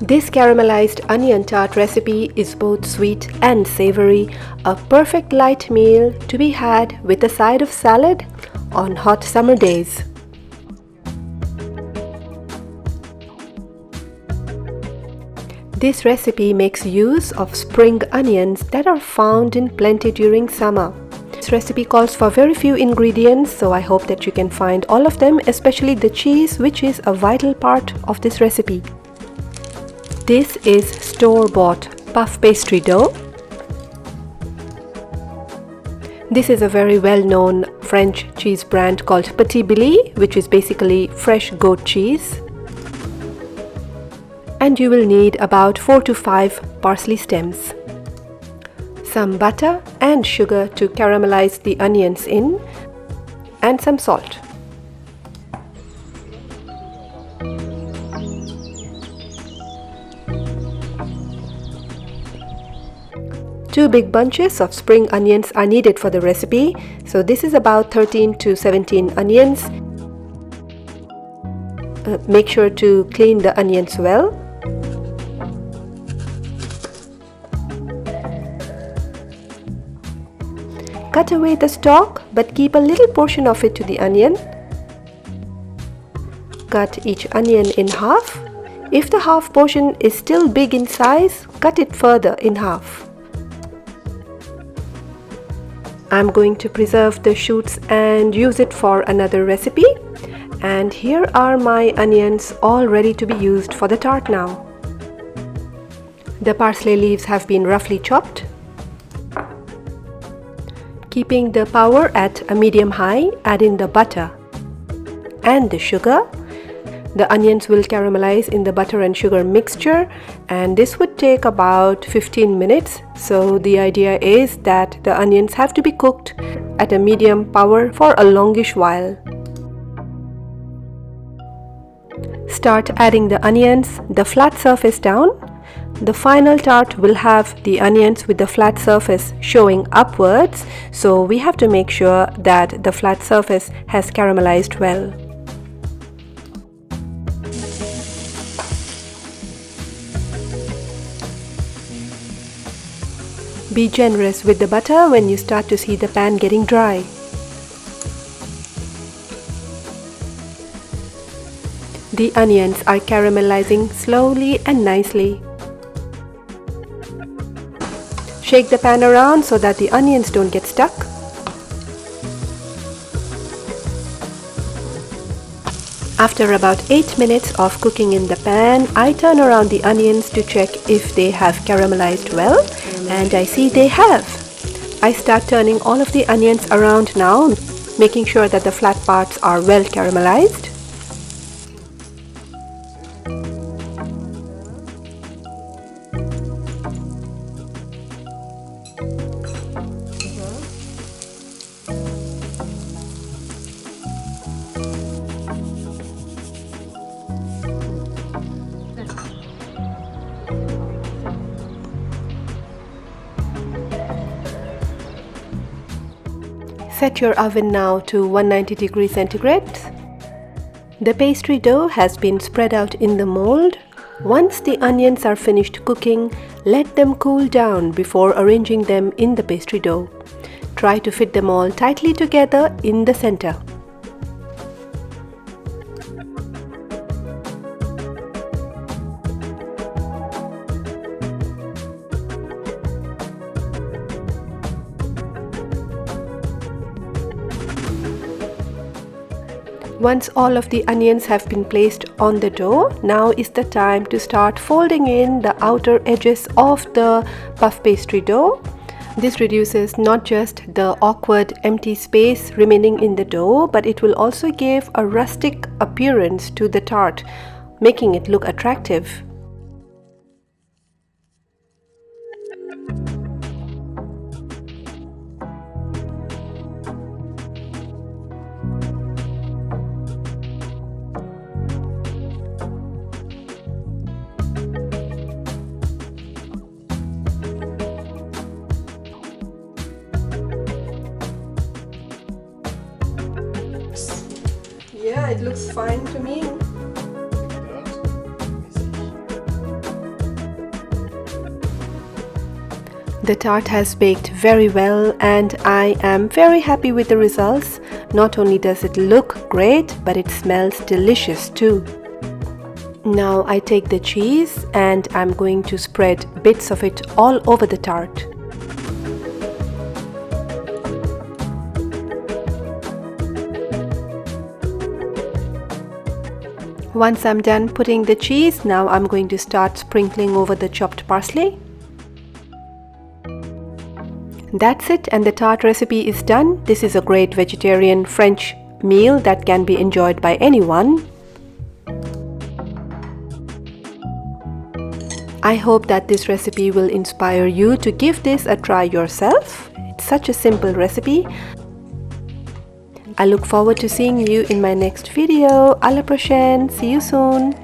This caramelized onion tart recipe is both sweet and savory, a perfect light meal to be had with a side of salad on hot summer days. This recipe makes use of spring onions that are found in plenty during summer. This recipe calls for very few ingredients, so I hope that you can find all of them, especially the cheese, which is a vital part of this recipe. This is store-bought puff pastry dough. This is a very well-known French cheese brand called Petit Billy, which is basically fresh goat cheese. And you will need about 4 to 5 parsley stems, some butter and sugar to caramelize the onions in, and some salt. Two big bunches of spring onions are needed for the recipe, so this is about 13 to 17 onions. Make sure to clean the onions well. Cut away the stalk, but keep a little portion of it to the onion. Cut each onion in half. If the half portion is still big in size, cut it further in half. I'm going to preserve the shoots and use it for another recipe. And here are my onions all ready to be used for the tart now. The parsley leaves have been roughly chopped. Keeping the power at a medium-high, add in the butter and the sugar. The onions will caramelize in the butter and sugar mixture, and this would take about 15 minutes. So the idea is that the onions have to be cooked at a medium power for a longish while. Start adding the onions, the flat surface down. The final tart will have the onions with the flat surface showing upwards, so we have to make sure that the flat surface has caramelized well. Be generous with the butter when you start to see the pan getting dry. The onions are caramelizing slowly and nicely. Shake the pan around so that the onions don't get stuck. After about 8 minutes of cooking in the pan, I turn around the onions to check if they have caramelized well, and I see they have. I start turning all of the onions around now, making sure that the flat parts are well caramelized. Set your oven now to 190 degrees centigrade. The pastry dough has been spread out in the mold. Once the onions are finished cooking, let them cool down before arranging them in the pastry dough. Try to fit them all tightly together in the center. Once all of the onions have been placed on the dough, now is the time to start folding in the outer edges of the puff pastry dough. This reduces not just the awkward empty space remaining in the dough, but it will also give a rustic appearance to the tart, making it look attractive. Yeah, it looks fine to me. The tart has baked very well and I am very happy with the results. Not only does it look great, but it smells delicious too. Now I take the cheese and I'm going to spread bits of it all over the tart. Once I'm done putting the cheese, now I'm going to start sprinkling over the chopped parsley. That's it, and the tart recipe is done. This is a great vegetarian French meal that can be enjoyed by anyone. I hope that this recipe will inspire you to give this a try yourself. It's such a simple recipe. I look forward to seeing you in my next video. À la prochaine. See you soon.